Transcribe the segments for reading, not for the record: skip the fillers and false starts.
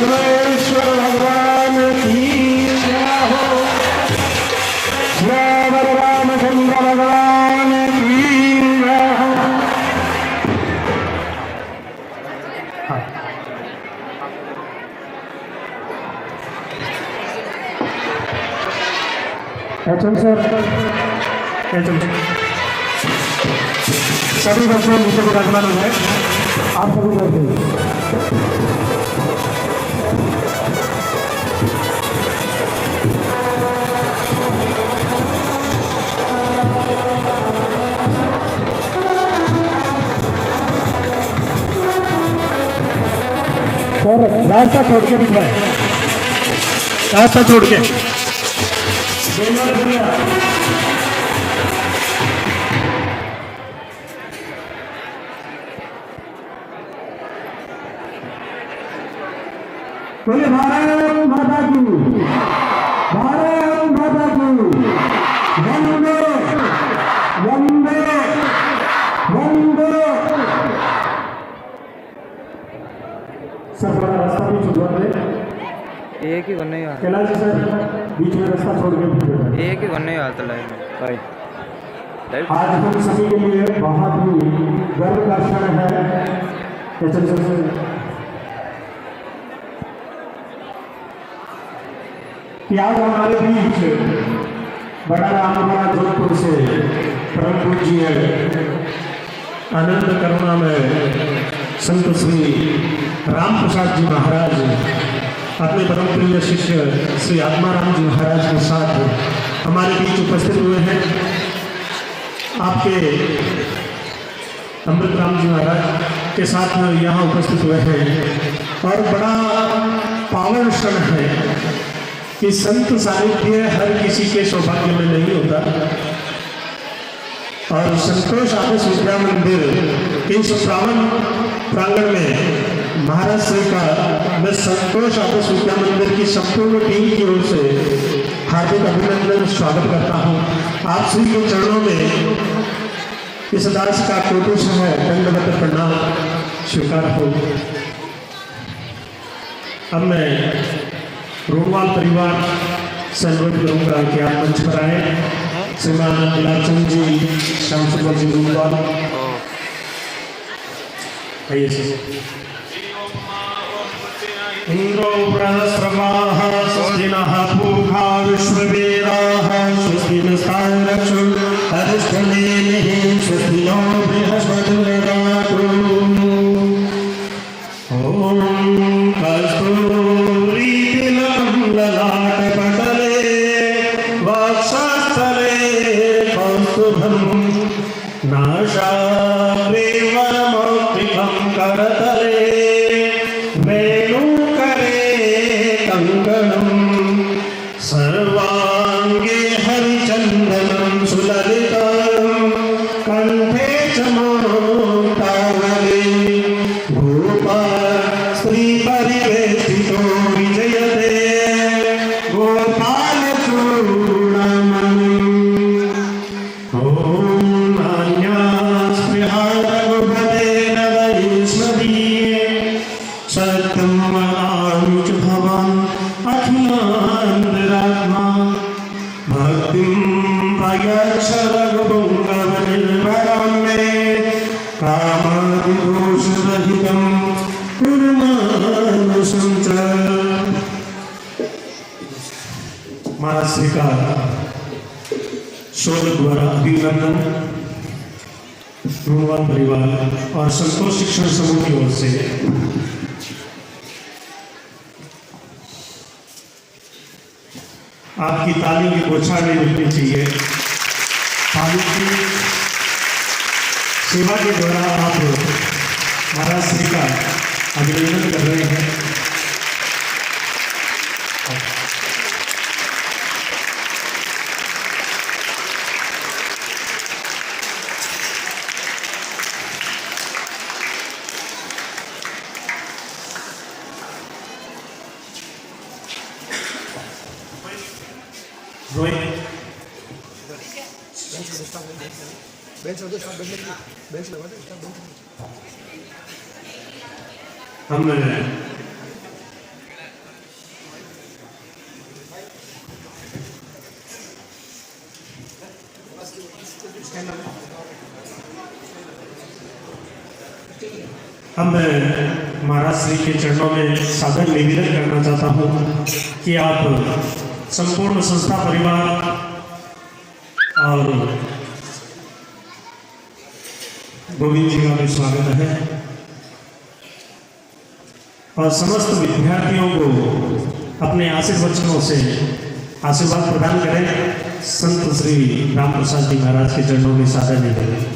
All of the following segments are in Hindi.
सर्वेश्वर भगवान की जय हो। श्री रामचंद्र भगवान की जय हो। एचएम सर, एचएम सभी बच्चे नीचे विराजमान हो गए। आप सभी बैठे। रास्ता छोड़ के बिठवाए, रास्ता छोड़ के बोले भारत माता की, भारत माता की, वंदे वंदे वंदे। सर बड़ा रास्ता भी छुड़वा दे। एक ही बनने यार, कैलाश सर बीच में रास्ता छोड़ के एक ही बनने यार लाइव भाई। आज हम सभी के लिए बहुत ही गर्व का क्षण है कि आज हमारे बीच बड़ा रामपुरा जोधपुर से परम पूज्य आनंद करुणा में संत श्री राम प्रसाद जी महाराज अपने परम प्रिय शिष्य श्री आत्माराम जी महाराज के साथ हमारे बीच उपस्थित हुए हैं। आपके अमृत राम जी महाराज के साथ यहाँ उपस्थित हुए हैं और बड़ा पावन क्षण है कि संत सानिध्य हर किसी के सौभाग्य में नहीं होता और संतोष आदर्श विद्या मंदिर इस श्रावण प्रांगण में महाराज श्री का मैं संतोष आदर्श विद्या मंदिर की संपूर्ण टीम की ओर से हार्दिक अभिनंदन स्वागत करता हूँ। आप श्री के चरणों में इस दास का कोटि है दंडवत प्रणाम स्वीकार हो। अब मैं रोडवाल परिवार से अनुरोध करूंगा कि आप मंच पर आए। श्रीमान लालचंद जी, श्याम सुंदर जी रोडवाल आइए। इंद्रो बृहस्पतिः स्वस्तिनः पूषा विश्ववेदाः स्वस्ति नस्तारक्षु अरिष्टनेमिः स्वस्ति नो बृहस्पतिर्ददातु। ओम कस्तूरी ललाटपटले वक्षस्थले कौस्तुभं नासाग्रे वरमौक्तिकं करतले वेणुकरे कङ्कणं सर्वाङ्गे हरिचन्दनं सुललितं कण्ठे च मोक्तावली भूपा श्रीपरिवेष्टितो विजयते गोपाल चूड़ामणि। ओम अन्यास्पृहा रघुपते नवईश्वरीये सत्यं वदामि भवान् अखिलान्तरात्मा भक्तिं प्रयच्छ रघुपुङ्गवनिर्भरं मे कामादिदोषरहितं कुर्मानुसं च। महाराज श्री का शोध द्वारा अभिनंदन रोडवाल परिवार और संतोष शिक्षण समूह की ओर से। आपकी ताली की बौछारें मिलनी चाहिए। ताली की सेवा के द्वारा आप महाराज श्री का अभिनंदन कर रहे हैं। हम अब मैं महाराज श्री के चरणों में सादर निवेदन करना चाहता हूँ कि आप संपूर्ण संस्था परिवार और गोविंद जी का भी स्वागत है और समस्त विद्यार्थियों को अपने आशीर्वचनों से आशीर्वाद प्रदान करें। संत श्री राम प्रसाद जी महाराज के चरणों में सादर निवेदन,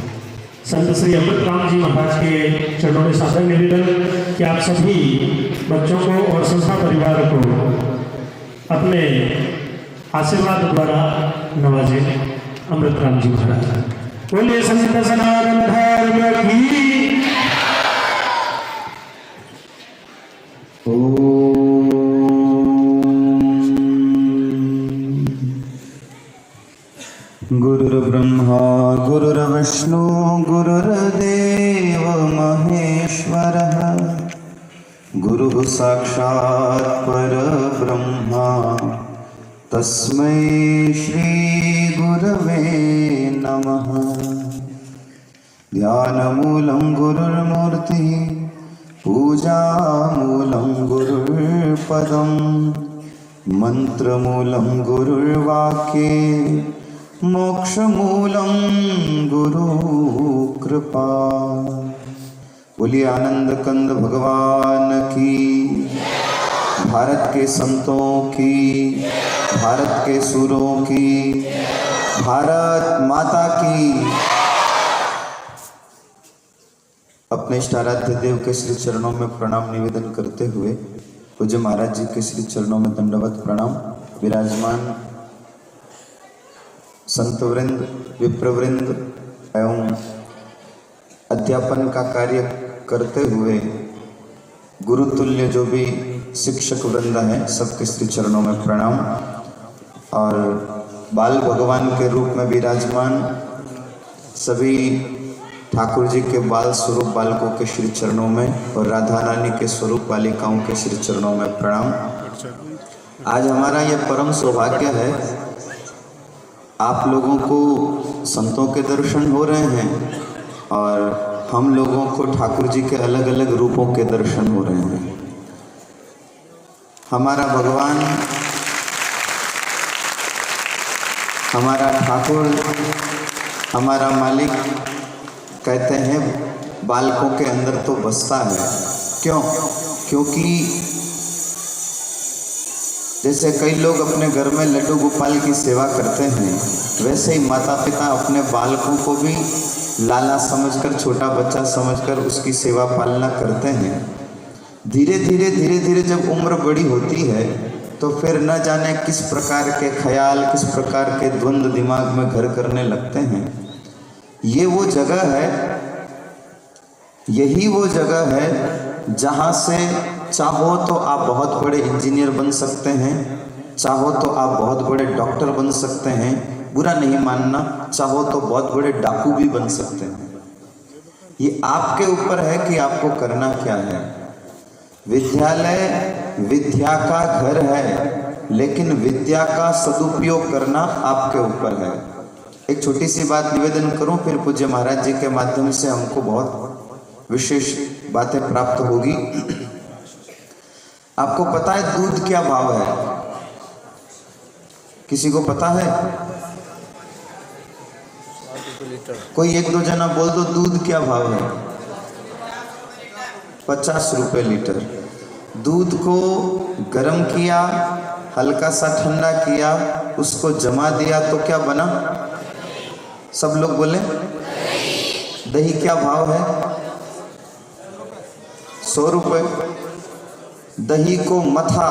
संत श्री अमृत राम जी महाराज के चरणों में सादर निवेदन कि आप सभी बच्चों को और संस्था परिवार को अपने आशीर्वाद द्वारा नवाजे। अमृत राम जी महाराज बोलिए संत सनातन धर्म की। गुरुर्ब्रह्मा गुरुर्विष्णु गुरुर्देव महेश्वरः गुरुः साक्षात् परब्रह्मा तस्मै श्री गुरवे नमः। ध्यानमूलं गुरुर्मूर्तिः पूजामूलं गुरुर्पदं मन्त्रमूलं गुरुर्वाक्ये मोक्षमूलं गुरु कृपा। बोलिए आनंद कंद भगवान की, भारत के संतों की, भारत के सूरों की, भारत माता की। अपने इष्टाराध्य देव के श्री चरणों में प्रणाम निवेदन करते हुए पूज्य महाराज जी के श्री चरणों में दंडवत प्रणाम। विराजमान संतवृंद, विप्रवृंद एवं अध्यापन का कार्य करते हुए गुरुतुल्य जो भी शिक्षक वृंद हैं, सबके श्री चरणों में प्रणाम। और बाल भगवान के रूप में विराजमान सभी ठाकुर जी के बाल स्वरूप बालकों के श्री चरणों में और राधा रानी के स्वरूप बालिकाओं के श्री चरणों में प्रणाम। आज हमारा यह परम सौभाग्य है, आप लोगों को संतों के दर्शन हो रहे हैं और हम लोगों को ठाकुर जी के अलग अलग रूपों के दर्शन हो रहे हैं। हमारा भगवान, हमारा ठाकुर, हमारा मालिक कहते हैं बालकों के अंदर तो बसता है। क्यों? क्योंकि जैसे कई लोग अपने घर में लड्डू गोपाल की सेवा करते हैं, वैसे ही माता पिता अपने बालकों को भी लाला समझकर, छोटा बच्चा समझकर उसकी सेवा पालना करते हैं। धीरे धीरे जब उम्र बड़ी होती है तो फिर न जाने किस प्रकार के ख्याल, किस प्रकार के द्वंद्व दिमाग में घर करने लगते हैं। ये वो जगह है, यही वो जगह है जहाँ से चाहो तो आप बहुत बड़े इंजीनियर बन सकते हैं, चाहो तो आप बहुत बड़े डॉक्टर बन सकते हैं, बुरा नहीं मानना, चाहो तो बहुत बड़े डाकू भी बन सकते हैं। ये आपके ऊपर है कि आपको करना क्या है। विद्यालय विद्या का घर है, लेकिन विद्या का सदुपयोग करना आपके ऊपर है। एक छोटी सी बात निवेदन करूं, फिर पूज्य महाराज जी के माध्यम से हमको बहुत विशेष बातें प्राप्त होगी। आपको पता है दूध क्या भाव है? किसी को पता है? कोई एक दो जना बोल दो, दूध क्या भाव है? 50 रुपए लीटर। दूध को गर्म किया, हल्का सा ठंडा किया, उसको जमा दिया तो क्या बना? सब लोग बोले दही क्या भाव है? 100 रुपए। दही को मथा,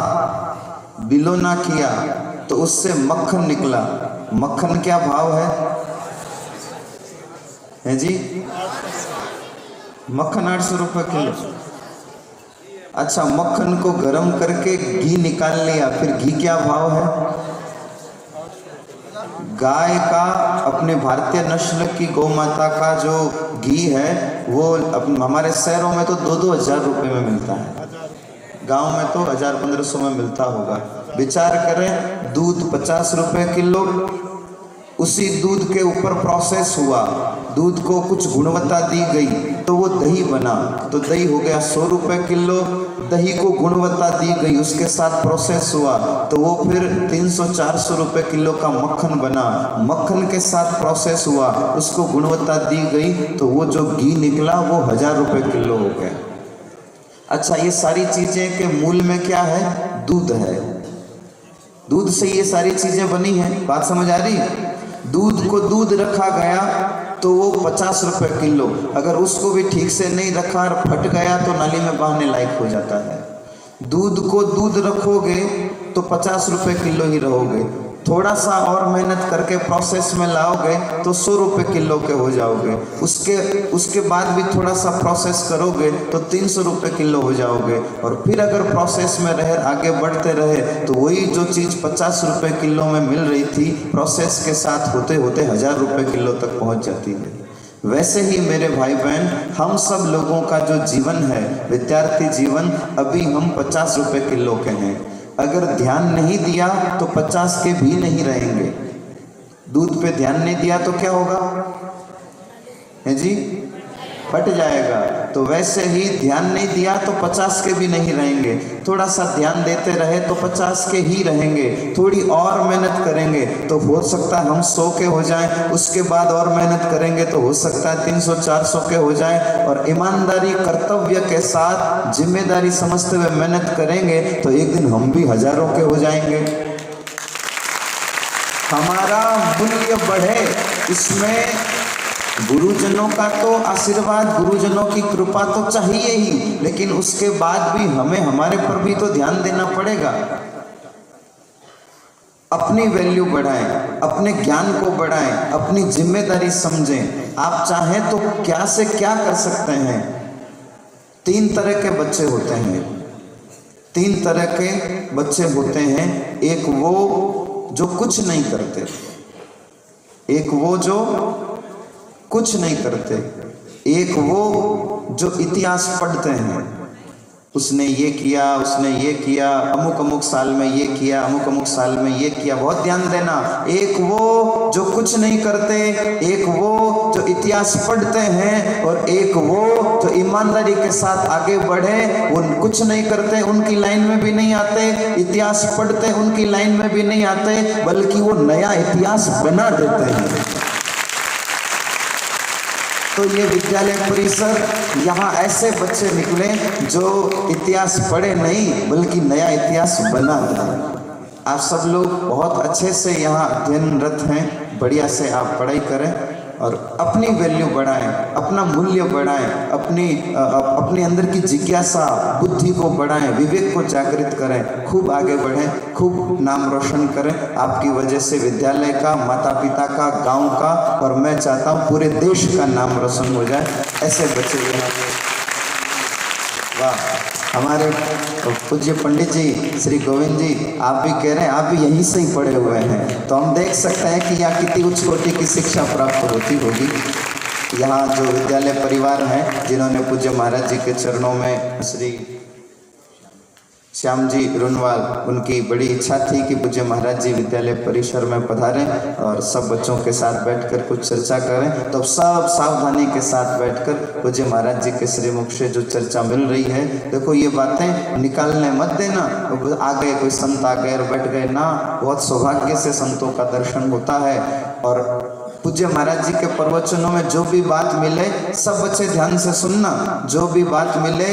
बिलोना किया तो उससे मक्खन निकला। मक्खन क्या भाव है जी? मक्खन 800 रुपये किलो। अच्छा, मक्खन को गर्म करके घी निकाल लिया, फिर घी क्या भाव है? गाय का, अपने भारतीय नस्ल की गौ माता का जो घी है वो हमारे शहरों में तो 2-2 हज़ार रुपये में मिलता है, गांव में तो 1000-1500 में मिलता होगा। विचार करें, दूध 50 रुपये किलो, उसी दूध के ऊपर प्रोसेस हुआ, दूध को कुछ गुणवत्ता दी गई तो वो दही बना, तो दही हो गया 100 रुपये किलो। दही को गुणवत्ता दी गई, उसके साथ प्रोसेस हुआ तो वो फिर 300-400 रुपये किलो का मक्खन बना। मक्खन के साथ प्रोसेस हुआ, उसको गुणवत्ता दी गई तो वो जो घी निकला वो 1000 रुपये किलो हो गया। अच्छा, ये सारी चीज़ें के मूल में क्या है? दूध है। दूध से ये सारी चीज़ें बनी हैं। बात समझ आ रही? दूध को दूध रखा गया तो वो 50 रुपये किलो, अगर उसको भी ठीक से नहीं रखा और फट गया तो नाली में बहाने लायक हो जाता है। दूध को दूध रखोगे तो 50 रुपये किलो ही रहोगे, थोड़ा सा और मेहनत करके प्रोसेस में लाओगे तो 100 रुपये किलो के हो जाओगे, उसके बाद भी थोड़ा सा प्रोसेस करोगे तो 300 रुपये किलो हो जाओगे, और फिर अगर प्रोसेस में रहे आगे बढ़ते रहे तो वही जो चीज़ 50 रुपये किलो में मिल रही थी प्रोसेस के साथ होते होते 1000 रुपये किलो तक पहुंच जाती है। वैसे ही मेरे भाई बहन, हम सब लोगों का जो जीवन है, विद्यार्थी जीवन, अभी हम 50 रुपये किलो के हैं। अगर ध्यान नहीं दिया तो 50 के भी नहीं रहेंगे। दूध पे ध्यान नहीं दिया तो क्या होगा? है जी, फट जाएगा। तो वैसे ही ध्यान नहीं दिया तो 50 के भी नहीं रहेंगे। थोड़ा सा ध्यान देते रहे तो 50 के ही रहेंगे। थोड़ी और मेहनत करेंगे तो हो सकता है हम 100 के हो जाएं, उसके बाद और मेहनत करेंगे तो हो सकता है 300-400 के हो जाएं, और ईमानदारी, कर्तव्य के साथ जिम्मेदारी समझते हुए मेहनत करेंगे तो एक दिन हम भी हजारों के हो जाएंगे। हमारा मूल्य बढ़े, इसमें गुरुजनों का तो आशीर्वाद, गुरुजनों की कृपा तो चाहिए ही, लेकिन उसके बाद भी हमें हमारे पर भी तो ध्यान देना पड़ेगा। अपनी वैल्यू बढ़ाएं, अपने ज्ञान को बढ़ाएं, अपनी जिम्मेदारी समझें। आप चाहें तो क्या से क्या कर सकते हैं। 3 तरह के बच्चे होते हैं, 3 तरह के बच्चे होते हैं। एक वो जो कुछ नहीं करते, एक वो जो कुछ नहीं करते, एक वो जो इतिहास पढ़ते हैं। उसने ये किया, उसने ये किया, अमुक साल में ये किया, अमुक साल में ये किया। बहुत ध्यान देना। एक वो जो कुछ नहीं करते, एक वो जो इतिहास पढ़ते हैं, और एक वो जो ईमानदारी के साथ आगे बढ़े। वो कुछ नहीं करते, उनकी लाइन में भी नहीं आते, इतिहास पढ़ते उनकी लाइन में भी नहीं आते, बल्कि वो नया इतिहास बना देते हैं। तो ये विद्यालय परिसर, यहाँ ऐसे बच्चे निकले जो इतिहास पढ़े नहीं बल्कि नया इतिहास बना दें। आप सब लोग बहुत अच्छे से यहाँ अध्ययनरत हैं, बढ़िया से आप पढ़ाई करें और अपनी वैल्यू बढ़ाएं, अपना मूल्य बढ़ाएं, अपने अंदर की जिज्ञासा, बुद्धि को बढ़ाएं, विवेक को जागृत करें, खूब आगे बढ़ें, खूब नाम रोशन करें। आपकी वजह से विद्यालय का, माता पिता का, गांव का, और मैं चाहता हूं पूरे देश का नाम रोशन हो जाए। ऐसे बच्चे यहाँ। वाह, हमारे पूज्य पंडित जी श्री गोविंद जी, आप भी कह रहे हैं आप भी यहीं से ही पढ़े हुए हैं, तो हम देख सकते हैं कि यहाँ कितनी उच्च कोटि की शिक्षा प्राप्त होती होगी। यहाँ जो विद्यालय परिवार हैं जिन्होंने पूज्य महाराज जी के चरणों में, श्री श्याम जी रुनवाल, उनकी बड़ी इच्छा थी कि पूज्य महाराज जी विद्यालय परिसर में पधारें और सब बच्चों के साथ बैठकर कुछ चर्चा करें। तो सब सावधानी के साथ बैठकर पूज्य महाराज जी के श्रीमुख से जो चर्चा मिल रही है, देखो ये बातें निकालने मत देना। आ गए कोई संत आ गए और बैठ गए ना, बहुत सौभाग्य से संतों का दर्शन होता है। और पूज्य महाराज जी के प्रवचनों में जो भी बात मिले सब बच्चे ध्यान से सुनना। जो भी बात मिले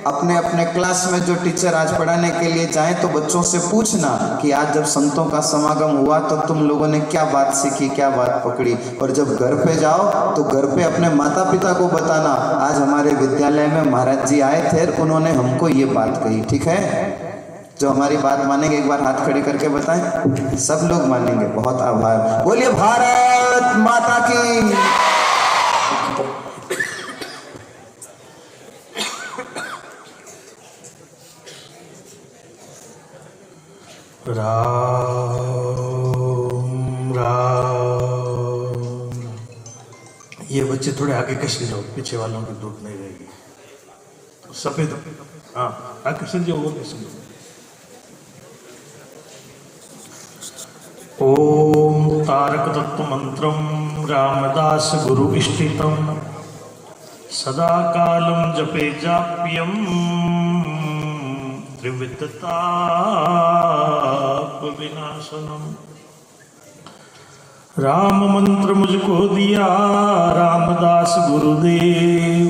अपने अपने क्लास में जो टीचर आज पढ़ाने के लिए जाएं तो बच्चों से पूछना कि आज जब संतों का समागम हुआ तो तुम लोगों ने क्या बात सीखी, क्या बात पकड़ी। और जब घर पे जाओ तो घर पे अपने माता पिता को बताना, आज हमारे विद्यालय में महाराज जी आए थे, उन्होंने हमको ये बात कही। ठीक है, जो हमारी बात मानेंगे एक बार हाथ खड़े करके बताएं। सब लोग मानेंगे। बहुत आभार। बोलिए भारत माता की। राम राम। ये बच्चे थोड़े आगे कसे जाओ, पीछे वालों की धूप नहीं रहेगी। तो सफेद, हाँ आगे कसे जाओ, और कसे जाओ। ओम तारक तत्व मंत्रम रामदास गुरु इष्टितम सदा कालम जपे जाप्यम त्रिविधताप विनाशनम। राम मंत्र मुझको दिया रामदास गुरुदेव,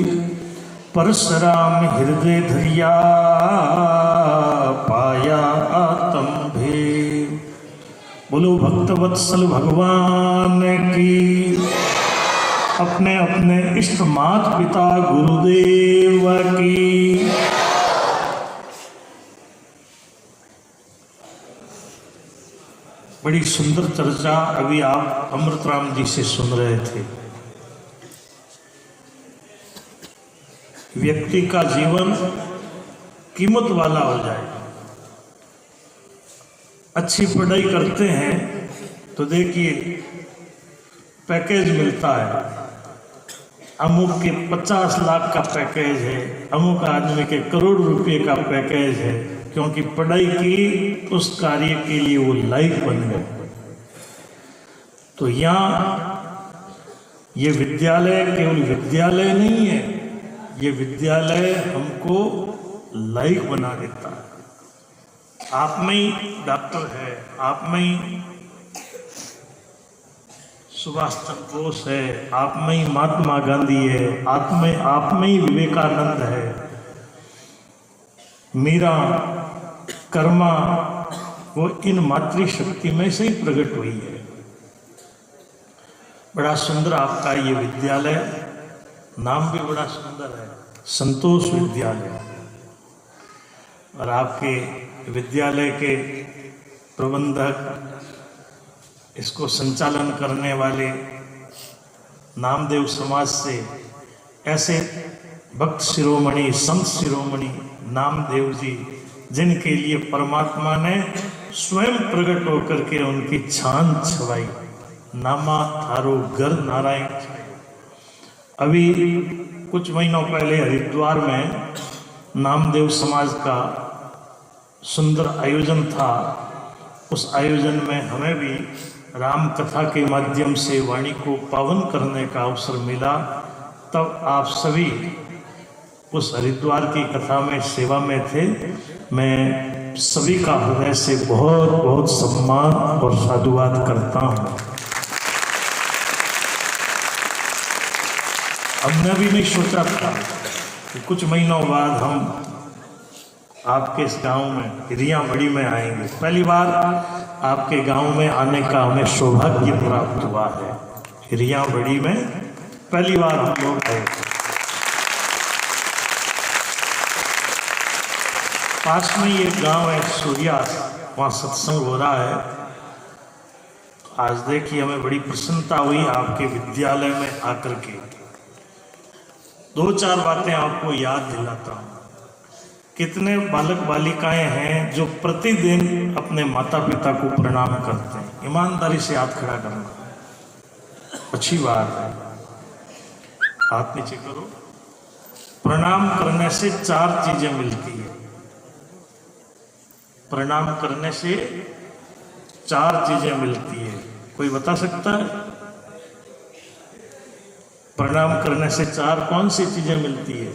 परशुराम हृदय धरिया पाया आत्म भेद। बोलो भक्त वत्सल भगवान की, अपने अपने इष्ट माता पिता गुरुदेव की। बड़ी सुंदर चर्चा अभी आप अमृतराम जी से सुन रहे थे। व्यक्ति का जीवन कीमत वाला हो जाए। अच्छी पढ़ाई करते हैं तो देखिए पैकेज मिलता है, अमुक के 50 लाख का पैकेज है, अमुक आदमी के करोड़ रुपए का पैकेज है, क्योंकि पढ़ाई की उस कार्य के लिए वो लायक बन गए। तो यहाँ ये विद्यालय केवल विद्यालय नहीं है, ये विद्यालय हमको लायक बना देता है। आप में ही डॉक्टर है, आप में ही सुभाष चंद्र बोस है, आप में ही महात्मा गांधी है, आप में ही विवेकानंद है, मीरा, कर्मा, वो इन मातृशक्ति में से ही प्रकट हुई है। बड़ा सुंदर आपका ये विद्यालय, नाम भी बड़ा सुंदर है, संतोष विद्यालय। और आपके विद्यालय के प्रबंधक, इसको संचालन करने वाले नामदेव समाज से ऐसे भक्त शिरोमणि, संत शिरोमणि नामदेव जी, जिनके लिए परमात्मा ने स्वयं प्रकट होकर के उनकी छान छवाई, नामा थारो घर नारायण। अभी कुछ महीनों पहले हरिद्वार में नामदेव समाज का सुंदर आयोजन था। उस आयोजन में हमें भी राम कथा के माध्यम से वाणी को पावन करने का अवसर मिला। तब आप सभी उस हरिद्वार की कथा में सेवा में थे। मैं सभी का हृदय से बहुत बहुत सम्मान और साधुवाद करता हूँ। हमने भी नहीं सोचा था कि कुछ महीनों बाद हम आपके इस गांव में हिरियाबड़ी में आएंगे। पहली बार आपके गांव में आने का हमें सौभाग्य प्राप्त हुआ है। हिरियाबड़ी में पहली बार हम लोग आए। पास में ये गांव है सूर्या, वहाँ सत्संग हो रहा है। आज देखिए हमें बड़ी प्रसन्नता हुई आपके विद्यालय में आकर के। 2-4 बातें आपको याद दिलाता हूँ। कितने बालक बालिकाएं हैं जो प्रतिदिन अपने माता पिता को प्रणाम करते हैं। ईमानदारी से हाथ खड़ा करना, अच्छी बात है। हाथ नीचे करो। प्रणाम करने से 4 चीजें मिलती है। प्रणाम करने से 4 चीजें मिलती है। कोई बता सकता है? प्रणाम करने से 4 कौन सी चीजें मिलती है?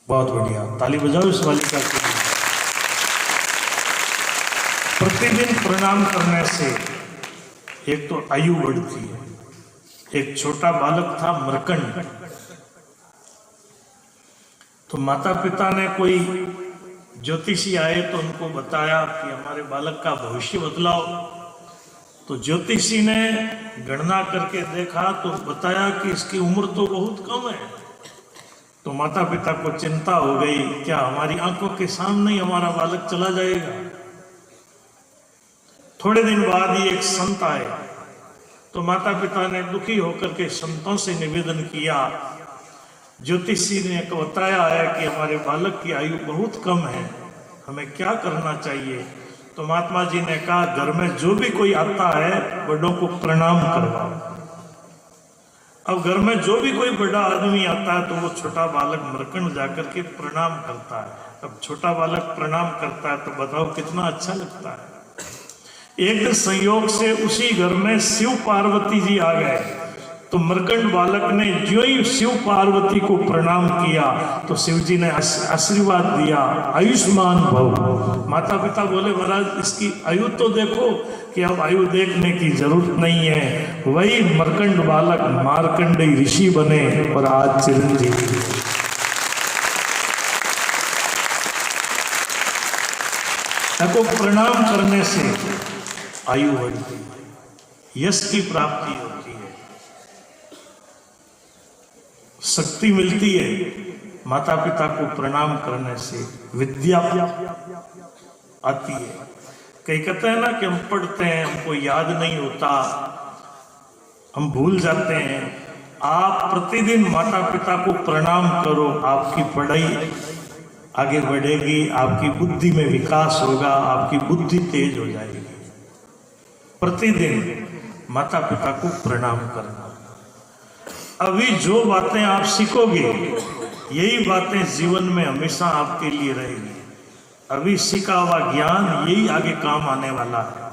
बहुत बढ़िया, ताली बजाओ इस बालिका के लिए। प्रतिदिन प्रणाम करने से एक तो आयु बढ़ती है। एक छोटा बालक था मरकंड, तो माता पिता ने कोई ज्योतिषी आए तो उनको बताया कि हमारे बालक का भविष्य बदलाओ। तो ज्योतिषी ने गणना करके देखा तो बताया कि इसकी उम्र तो बहुत कम है। तो माता पिता को चिंता हो गई, क्या हमारी आंखों के सामने ही हमारा बालक चला जाएगा। थोड़े दिन बाद ही एक संत आए, तो माता पिता ने दुखी होकर के संतों से निवेदन किया। ज्योतिषी ने बताया है कि हमारे बालक की आयु बहुत कम है, हमें क्या करना चाहिए। तो महात्मा जी ने कहा, घर में जो भी कोई आता है बड़ों को प्रणाम करवाओ। अब घर में जो भी कोई बड़ा आदमी आता है तो वो छोटा बालक मरकंड जाकर के प्रणाम करता है। अब छोटा बालक प्रणाम करता है तो बताओ कितना अच्छा लगता है। एक दिन संयोग से उसी घर में शिव पार्वती जी आ गए, तो मरकंड बालक ने जो ही शिव पार्वती को प्रणाम किया तो शिव जी ने आशीर्वाद दिया, आयुष्मान भव। माता पिता बोले महाराज इसकी आयु तो देखो, कि अब आयु देखने की जरूरत नहीं है। वही मरकंड बालक मार्कंडेय ऋषि बने और आज चिरंजीवी। को प्रणाम करने से आयु बढ़ती है, यश की प्राप्ति होती है, शक्ति मिलती है। माता पिता को प्रणाम करने से विद्या आती है। कई कहते हैं ना कि हम पढ़ते हैं हमको याद नहीं होता, हम भूल जाते हैं। आप प्रतिदिन माता पिता को प्रणाम करो, आपकी पढ़ाई आगे बढ़ेगी, आपकी बुद्धि में विकास होगा, आपकी बुद्धि तेज हो जाएगी। प्रतिदिन माता पिता को प्रणाम करना। अभी जो बातें आप सीखोगे यही बातें जीवन में हमेशा आपके लिए रहेगी। अभी सीखा हुआ ज्ञान यही आगे काम आने वाला है।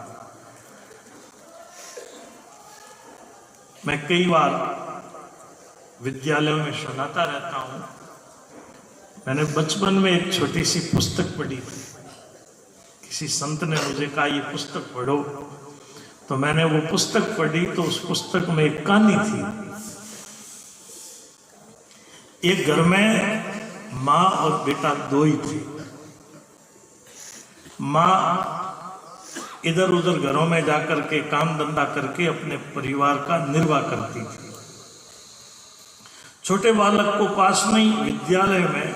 मैं कई बार विद्यालयों में सुनाता रहता हूं। मैंने बचपन में एक छोटी सी पुस्तक पढ़ी थी। किसी संत ने मुझे कहा ये पुस्तक पढ़ो, तो मैंने वो पुस्तक पढ़ी। तो उस पुस्तक में एक कहानी थी। एक घर में माँ और बेटा दो ही थे। माँ इधर उधर घरों में जाकर के काम धंधा करके अपने परिवार का निर्वाह करती थी। छोटे बालक को पास में ही विद्यालय में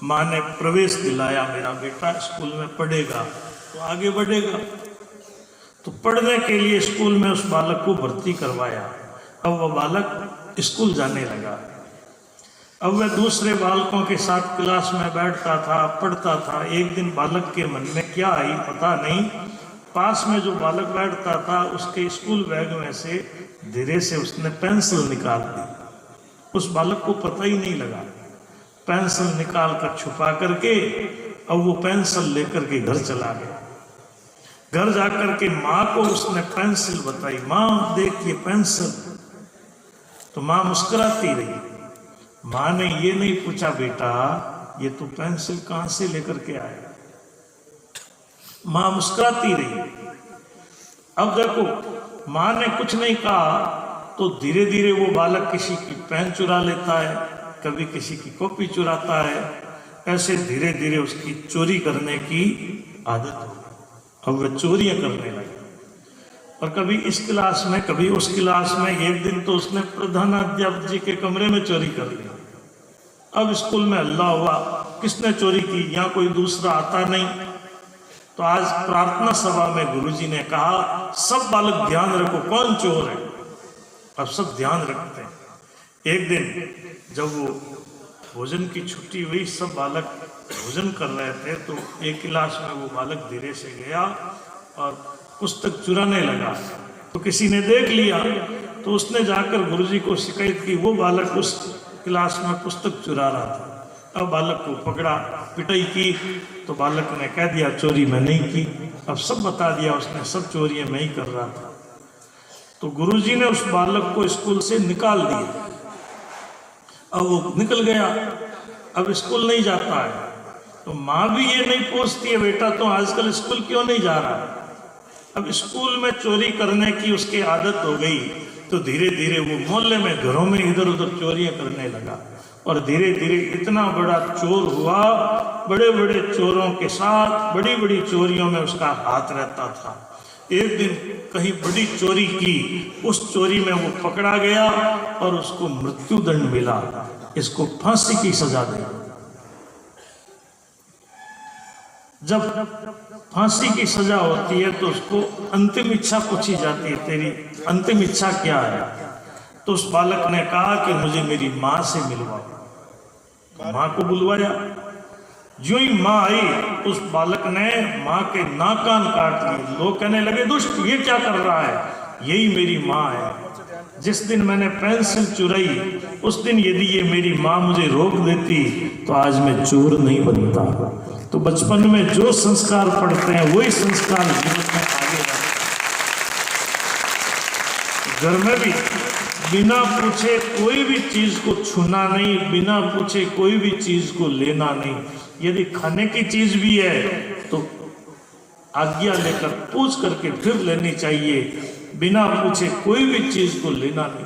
माँ ने प्रवेश दिलाया, मेरा बेटा स्कूल में पढ़ेगा तो आगे बढ़ेगा। तो पढ़ने के लिए स्कूल में उस बालक को भर्ती करवाया। अब वह बालक स्कूल जाने लगा। अब वह दूसरे बालकों के साथ क्लास में बैठता था, पढ़ता था। एक दिन बालक के मन में क्या आई पता नहीं, पास में जो बालक बैठता था उसके स्कूल बैग में से धीरे से उसने पेंसिल निकाल दी। उस बालक को पता ही नहीं लगा। पेंसिल निकाल कर छुपा करके अब वो पेंसिल लेकर के घर चला गया। घर जाकर के माँ को उसने पेंसिल बताई, माँ देखिए पेंसिल। तो माँ मुस्कुराती रही। माँ ने ये नहीं पूछा बेटा ये तू पेंसिल कहां से लेकर के आया। माँ मुस्कुराती रही। अब देखो माँ ने कुछ नहीं कहा तो धीरे धीरे वो बालक किसी की पेन चुरा लेता है, कभी किसी की कॉपी चुराता है। ऐसे धीरे धीरे उसकी चोरी करने की आदत हो गई। अब वह चोरियां करने लगा और कभी इस क्लास में कभी उस क्लास में। एक दिन तो उसने प्रधानाध्यापक जी के कमरे में चोरी कर लिया। अब स्कूल में हल्ला हुआ, किसने चोरी की, यहाँ कोई दूसरा आता नहीं। तो आज प्रार्थना सभा में गुरुजी ने कहा सब बालक ध्यान रखो कौन चोर है। अब सब ध्यान रखते हैं। एक दिन जब वो भोजन की छुट्टी हुई, सब बालक भोजन कर रहे थे, तो एक क्लास में वो बालक धीरे से गया और पुस्तक चुराने लगा। तो किसी ने देख लिया तो उसने जाकर गुरुजी को शिकायत की, वो बालक उस क्लास में पुस्तक चुरा रहा था। अब बालक को पकड़ा, पिटाई की तो बालक ने कह दिया चोरी मैं नहीं की। अब सब बता दिया उसने, सब चोरियां मैं ही कर रहा था। तो गुरुजी ने उस बालक को स्कूल से निकाल दिया। अब वो निकल गया, अब स्कूल नहीं जाता है। तो माँ भी ये नहीं पूछती है बेटा तो आजकल स्कूल क्यों नहीं जा रहा है। अब स्कूल में चोरी करने की उसकी आदत हो गई। तो धीरे धीरे वो मोहल्ले में घरों में इधर उधर चोरियां करने लगा और धीरे धीरे इतना बड़ा चोर हुआ। बड़े बड़े चोरों के साथ बड़ी बड़ी चोरियों में उसका हाथ रहता था। एक दिन कहीं बड़ी चोरी की, उस चोरी में वो पकड़ा गया और उसको मृत्यु दंड मिला। इसको फांसी की सजा दी। जब फांसी की सजा होती है तो उसको अंतिम इच्छा पूछी जाती है, तेरी अंतिम इच्छा क्या है। तो उस बालक ने कहा कि मुझे मेरी माँ से मिलवाओ। माँ को बुलवाया। जो ही माँ आई उस बालक ने माँ के नाक कान काट लिए। लोग कहने लगे दुष्ट ये क्या कर रहा है, यही मेरी माँ है। जिस दिन मैंने पेंसिल चुराई उस दिन यदि ये मेरी माँ मुझे रोक देती तो आज मैं चोर नहीं बनता। तो बचपन में जो संस्कार पढ़ते हैं वही संस्कार जीवन में आगे रहते हैं। घर में भी बिना पूछे कोई भी चीज को छूना नहीं, बिना पूछे कोई भी चीज को लेना नहीं। यदि खाने की चीज भी है तो आज्ञा लेकर पूछ करके फिर लेनी चाहिए, बिना पूछे कोई भी चीज को लेना नहीं।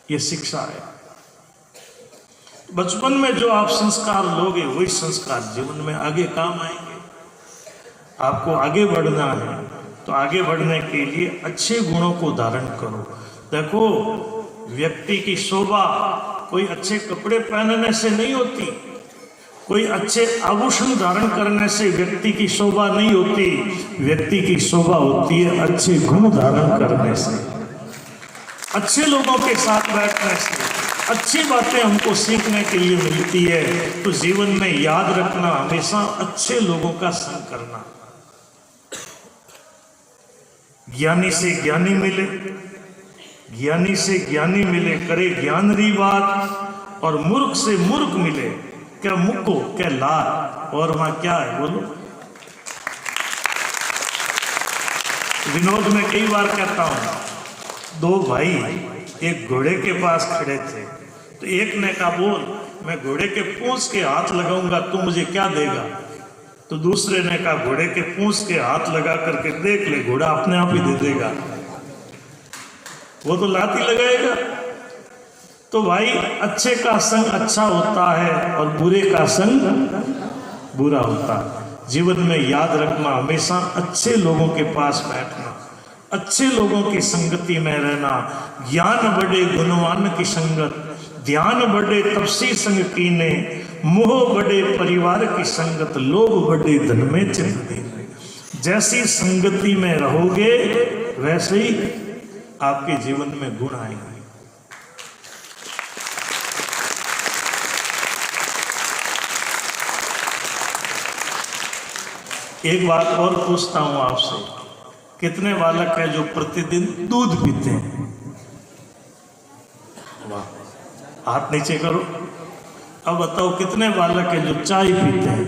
ये शिक्षा है। बचपन में जो आप संस्कार लोगे वही संस्कार जीवन में आगे काम आएंगे। आपको आगे बढ़ना है तो आगे बढ़ने के लिए अच्छे गुणों को धारण करो। देखो, व्यक्ति की शोभा कोई अच्छे कपड़े पहनने से नहीं होती, कोई अच्छे आभूषण धारण करने से व्यक्ति की शोभा नहीं होती। व्यक्ति की शोभा होती है अच्छे गुण धारण करने से, अच्छे लोगों के साथ बैठने से। अच्छी बातें हमको सीखने के लिए मिलती है। तो जीवन में याद रखना, हमेशा अच्छे लोगों का संग करना। ज्ञानी से ज्ञानी मिले, ज्ञानी से ज्ञानी मिले, करे ज्ञान री बात। और मूर्ख से मूर्ख मिले, क्या मुक्को क्या लात। और वहां क्या है बोलो। विनोद में कई बार कहता हूं, दो भाई एक घोड़े के पास खड़े थे, तो एक ने कहा बोल, मैं घोड़े के पूंछ के हाथ लगाऊंगा, तू मुझे क्या देगा। तो दूसरे ने कहा घोड़े के पूंछ के हाथ लगा करके देख ले, घोड़ा अपने आप ही दे देगा, वो तो लात ही लगाएगा। तो भाई, अच्छे का संग अच्छा होता है और बुरे का संग बुरा होता है। जीवन में याद रखना, हमेशा अच्छे लोगों के पास बैठना, अच्छे लोगों की संगति में रहना। ज्ञान बढ़े गुणवान की संगत, ध्यान बढ़े तपसी संग कीने, मोह बढ़े परिवार की संगत, लोभ बढ़े धन में चित दीने। जैसी संगति में रहोगे वैसे ही आपके जीवन में गुण आएंगे। एक बात और पूछता हूं आपसे, कितने बालक है जो प्रतिदिन दूध पीते हैं? वाह, हाथ नीचे करो। अब बताओ कितने बालक है जो चाय पीते हैं?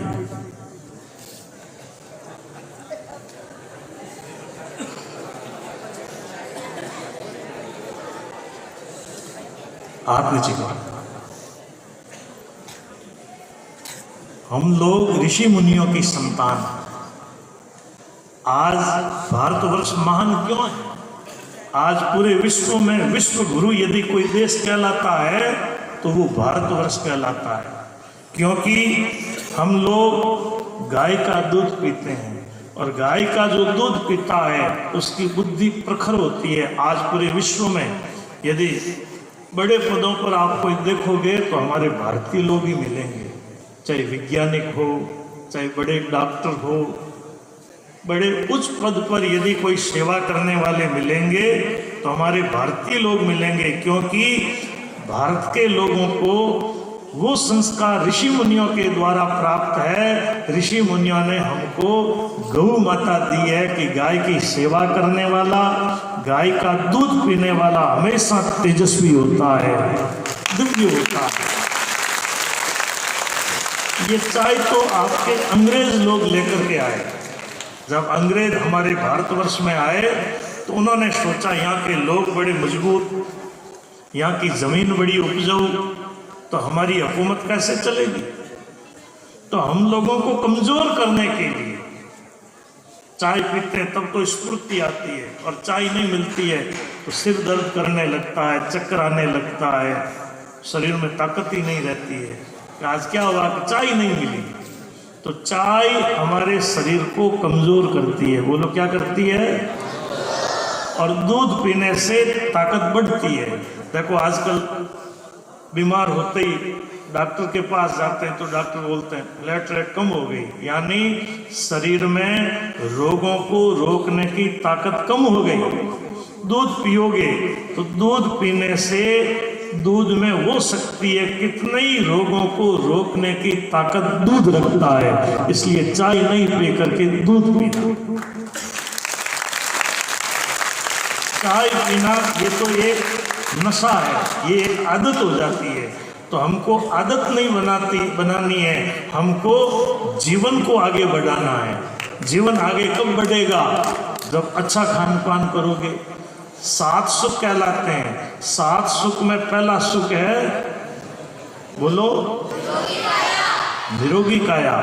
हाथ नीचे करो। हम लोग ऋषि मुनियों की संतान। आज भारतवर्ष महान क्यों है? आज पूरे विश्व में विश्व गुरु यदि कोई देश कहलाता है तो वो भारतवर्ष कहलाता है, क्योंकि हम लोग गाय का दूध पीते हैं और गाय का जो दूध पीता है उसकी बुद्धि प्रखर होती है। आज पूरे विश्व में यदि बड़े पदों पर आप कोई देखोगे तो हमारे भारतीय लोग ही मिलेंगे, चाहे वैज्ञानिक हो, चाहे बड़े डॉक्टर हो, बड़े उच्च पद पर यदि कोई सेवा करने वाले मिलेंगे तो हमारे भारतीय लोग मिलेंगे, क्योंकि भारत के लोगों को वो संस्कार ऋषि मुनियों के द्वारा प्राप्त है। ऋषि मुनियों ने हमको गौ माता दी है कि गाय की सेवा करने वाला, गाय का दूध पीने वाला हमेशा तेजस्वी होता है, दिव्य होता है। ये चाय तो आपके अंग्रेज लोग लेकर के आए। जब अंग्रेज हमारे भारतवर्ष में आए तो उन्होंने सोचा यहाँ के लोग बड़े मजबूत, यहाँ की जमीन बड़ी उपजाऊ, तो हमारी हुकूमत कैसे चलेगी। तो हम लोगों को कमजोर करने के लिए चाय पीते हैं, तब तो स्फूर्ति आती है, और चाय नहीं मिलती है तो सिर दर्द करने लगता है, चक्कर आने लगता है, शरीर में ताकत ही नहीं रहती है। आज क्या हुआ कि चाय नहीं मिली। तो चाय हमारे शरीर को कमजोर करती है। बोलो क्या करती है? और दूध पीने से ताकत बढ़ती है। देखो आजकल बीमार होते ही डॉक्टर के पास जाते हैं तो डॉक्टर बोलते हैं प्लेटलेट कम हो गई, यानी शरीर में रोगों को रोकने की ताकत कम हो गई। दूध पियोगे तो दूध पीने से दूध में वो शक्ति है, कितने ही रोगों को रोकने की ताकत दूध रखता है। इसलिए चाय नहीं पी करके दूध पीना। चाय पीना ये तो एक नशा है, ये एक आदत हो जाती है। तो हमको आदत नहीं बनानी है, हमको जीवन को आगे बढ़ाना है। जीवन आगे कब बढ़ेगा? जब अच्छा खान पान करोगे। 7 सुख कहलाते हैं। 7 सुख में पहला सुख है, बोलो, निरोगी काया।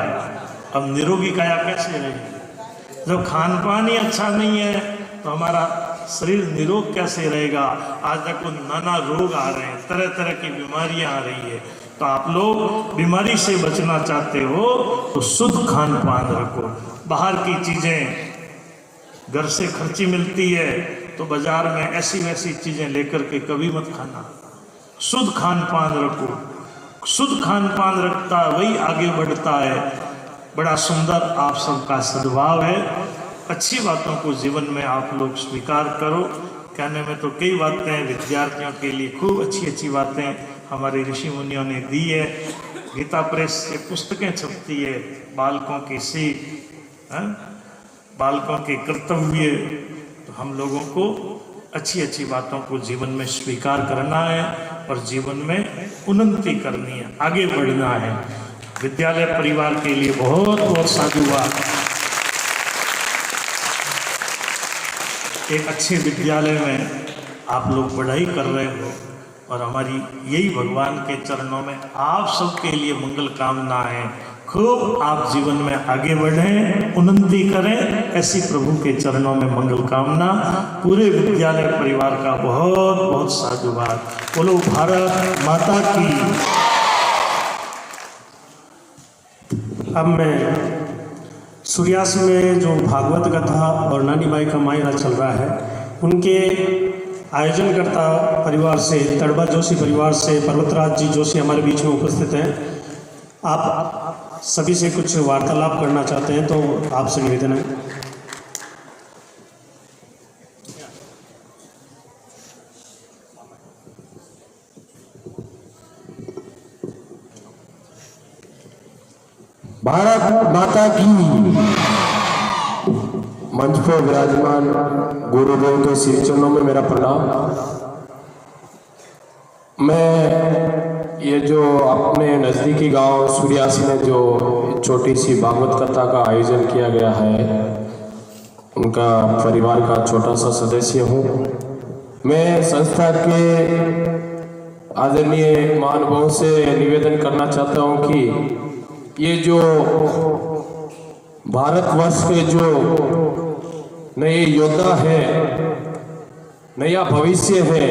अब निरोगी काया कैसे रहेगी? जब खान पान ही अच्छा नहीं है तो हमारा शरीर निरोग कैसे रहेगा? आज देखो नाना रोग आ रहे हैं, तरह तरह की बीमारियां आ रही है। तो आप लोग बीमारी से बचना चाहते हो तो शुद्ध खान पान रखो। बाहर की चीजें घर से खर्ची मिलती है तो बाजार में ऐसी वैसी चीजें लेकर के कभी मत खाना। शुद्ध खान पान रखो। शुद्ध खान पान रखता है वही आगे बढ़ता है। बड़ा सुंदर आप सबका सद्भाव है। अच्छी बातों को जीवन में आप लोग स्वीकार करो। कहने में तो कई बातें हैं, विद्यार्थियों के लिए खूब अच्छी अच्छी बातें हमारे ऋषि मुनियों ने दी है। गीता प्रेस से पुस्तकें छपती है, बालकों की सीख, बालकों के कर्तव्य। तो हम लोगों को अच्छी अच्छी बातों को जीवन में स्वीकार करना है और जीवन में उन्नति करनी है, आगे बढ़ना है। विद्यालय परिवार के लिए बहुत बहुत साधुवाद। एक अच्छे विद्यालय में आप लोग पढ़ाई कर रहे हो और हमारी यही भगवान के चरणों में आप सबके लिए मंगल कामना है। खूब आप जीवन में आगे बढ़ें, उन्नति करें, ऐसी प्रभु के चरणों में मंगल कामना। पूरे विद्यालय परिवार का बहुत बहुत साधुवाद। बोलो भारत माता की। अब मैं सूर्यास्त में जो भागवत कथा और नानी बाई का मायरा चल रहा है, उनके आयोजनकर्ता परिवार से, तड़बा जोशी परिवार से पर्वतराज जी जोशी हमारे बीच में उपस्थित हैं। आप सभी से कुछ वार्तालाप करना चाहते हैं तो आपसे निवेदन है। भारत माता की। मंच पर विराजमान गुरुदेव के श्री चरणों में मेरा प्रणाम। मैं ये जो अपने नज़दीकी गांव सूर्यासी में जो छोटी सी भागवत कथा का आयोजन किया गया है, उनका परिवार का छोटा सा सदस्य हूँ। मैं संस्था के आदरणीय महानुभावों से निवेदन करना चाहता हूँ कि ये जो भारतवर्ष के जो नए योद्धा है, नया भविष्य है,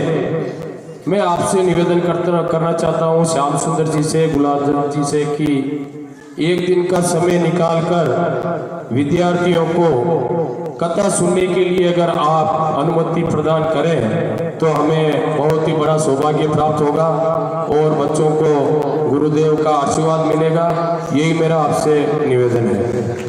मैं आपसे निवेदन करना चाहता हूँ श्याम सुंदर जी से, गुलाब जी से कि एक दिन का समय निकालकर विद्यार्थियों को कथा सुनने के लिए अगर आप अनुमति प्रदान करें तो हमें बहुत ही बड़ा सौभाग्य प्राप्त होगा और बच्चों को गुरुदेव का आशीर्वाद मिलेगा। यही मेरा आपसे निवेदन है।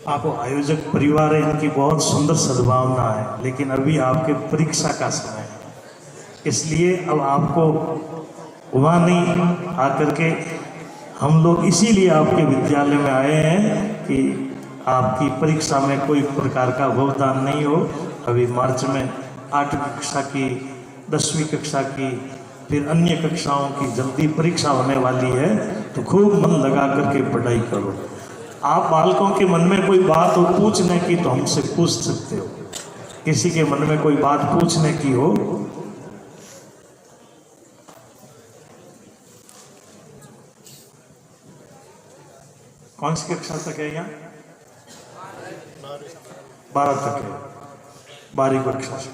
आप आयोजक परिवार है, इनकी बहुत सुंदर सद्भावना है, लेकिन अभी आपके परीक्षा का समय है, इसलिए अब आपको वहाँ नहीं आकर के हम लोग इसीलिए आपके विद्यालय में आए हैं कि आपकी परीक्षा में कोई प्रकार का व्यवधान नहीं हो। अभी मार्च में 8वीं कक्षा की, 10वीं कक्षा की, फिर अन्य कक्षाओं की जल्दी परीक्षा होने वाली है, तो खूब मन लगा करके पढ़ाई करो। आप बालकों के मन में कोई बात हो पूछने की तो हमसे पूछ सकते हो। किसी के मन में कोई बात पूछने की हो, कौन सी कक्षा तक है यहाँ? 12 तक है, 12वीं कक्षा से।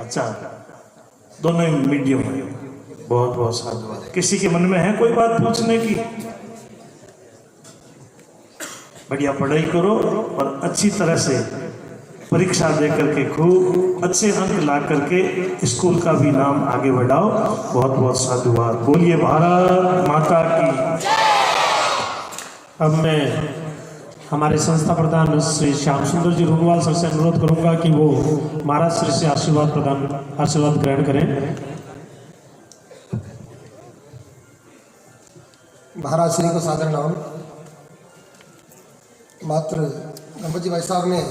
अच्छा, दोनों मीडियम है। बहुत बहुत साधुवाद। किसी के मन में है कोई बात पूछने की? बढ़िया पढ़ाई करो और अच्छी तरह से परीक्षा दे करके खूब अच्छे अंक ला करके स्कूल का भी नाम आगे बढ़ाओ। बहुत बहुत साधुवाद। बोलिए भारत माता की। अब मैं हमारे संस्था प्रधान श्री श्याम सुंदर जी रुनवाल सर से अनुरोध करूंगा कि वो महाराज श्री से आशीर्वाद ग्रहण करें। महाराज श्री को सादर नमन। मात्र गणपति भाई साहब ने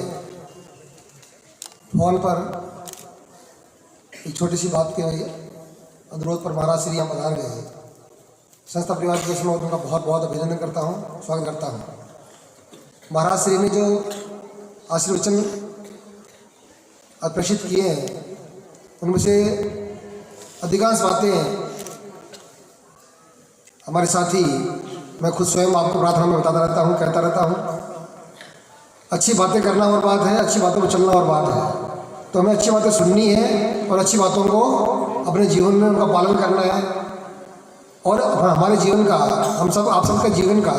फोन पर एक छोटी सी बात कही है, अनुरोध पर महाराज श्री यहाँ पधार गए हैं। संस्था परिवार की ओर से मैं उनका बहुत बहुत अभिनंदन करता हूँ, स्वागत करता हूँ। महाराज श्री ने जो आशीर्वचन प्रेषित किए हैं उनमें से अधिकांश बातें हमारे साथी, मैं खुद स्वयं आपको प्रार्थना में बताता रहता हूँ, कहता रहता हूँ। अच्छी बातें करना और बात है, अच्छी बातों पर चलना और बात है। तो हमें अच्छी बातें सुननी है और अच्छी बातों को अपने जीवन में उनका पालन करना है और हमारे जीवन का, हम सब आप सबके जीवन का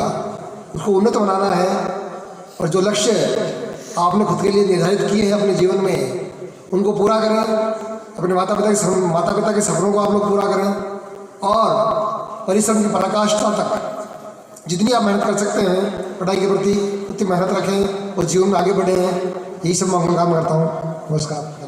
उसको उन्नत बनाना है। और जो लक्ष्य आपने खुद के लिए निर्धारित किए हैं अपने जीवन में, उनको पूरा करें। अपने माता पिता के सपनों को आप लोग पूरा करें और परिश्रम की पराकाष्ठा तक जितनी आप मेहनत कर सकते हैं पढ़ाई के प्रति उतनी मेहनत रखें और जीवन में आगे बढ़े हैं। यही सब मैं काम करता हूँ। नमस्कार, धन्यवाद।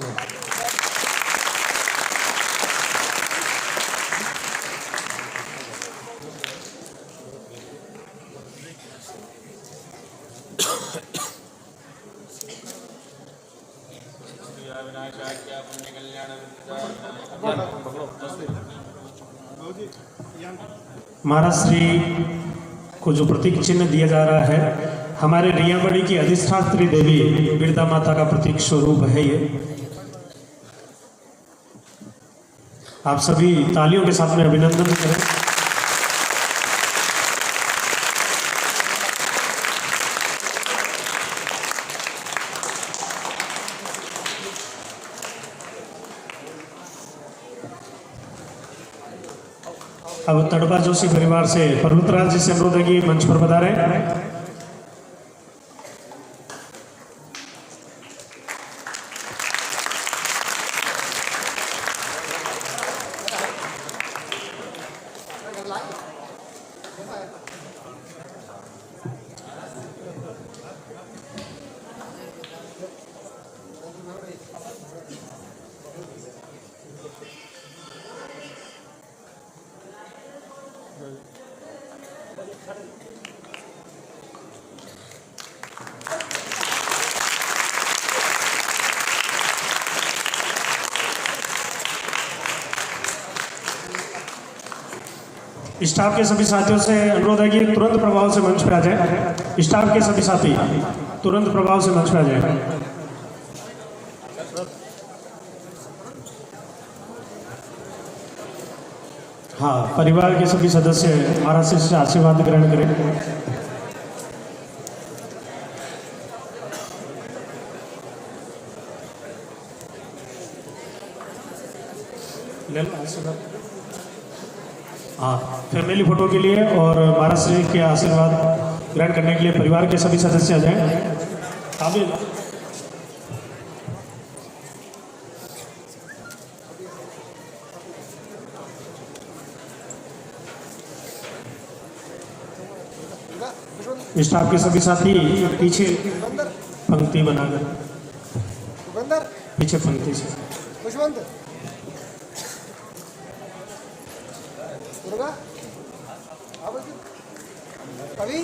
महाराज श्री को जो प्रतीक चिन्ह दिया जा रहा है, हमारे रियाबड़ी की अधिष्ठात्री देवी बिरदा माता का प्रतीक स्वरूप है ये। आप सभी तालियों के साथ में अभिनंदन करें। अब तड़पा जोशी परिवार से पर्वतराज जी से अनुरोध है कि मंच पर पधारें। स्टाफ के सभी साथियों से अनुरोध है कि तुरंत प्रभाव से मंच पे आ जाए। स्टाफ के सभी साथी तुरंत प्रभाव से मंच पे आ जाए। हाँ, परिवार के सभी सदस्य महाराज से आशीर्वाद ग्रहण करें। हाँ, फैमिली फोटो के लिए और महाराज श्री के आशीर्वाद ग्रहण करने के लिए परिवार के सभी सदस्य आ जाएं। काबिल स्टाफ के सभी साथी पीछे पंक्ति बनाकर, पीछे पंक्ति से कभी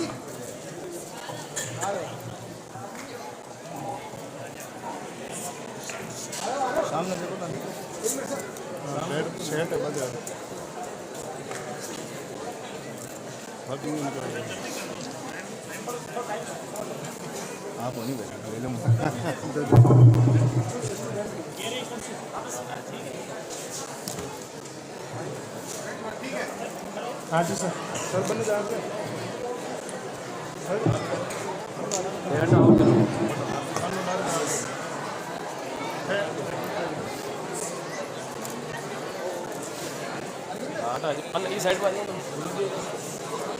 सामने देखो ना, शहर बज रहा आप नहीं बैठा। हाँ जी सर बने जाते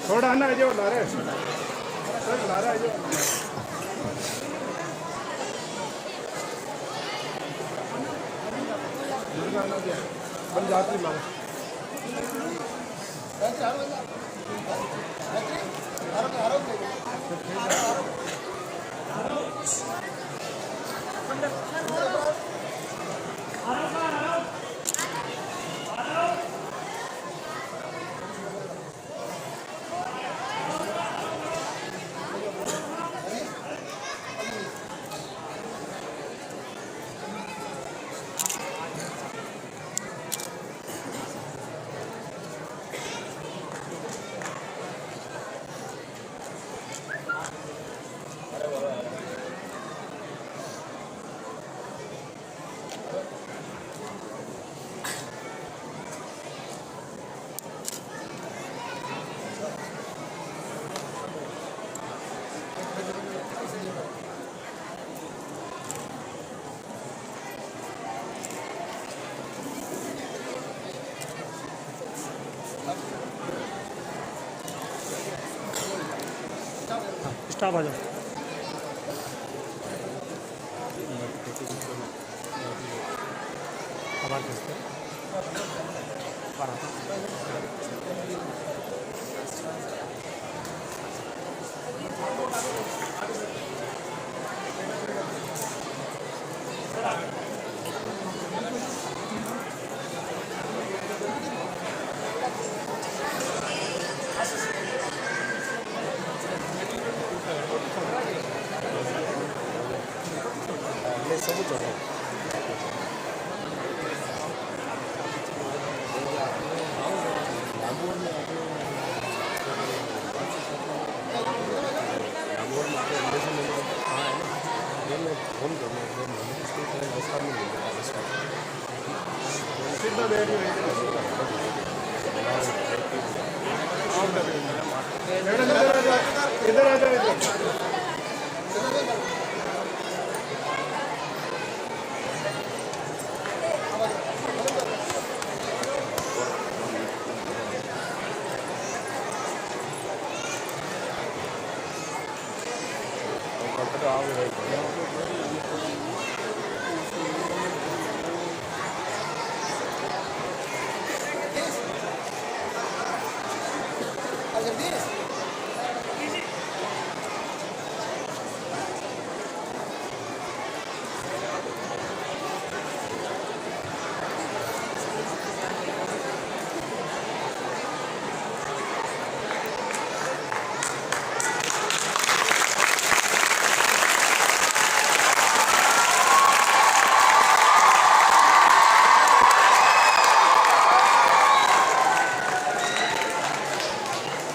थोड़ा आना है जो ला रहे सर, ला रहा है जो बन जाती मांग आरोग्य स्टाफ आ जाओ। आओ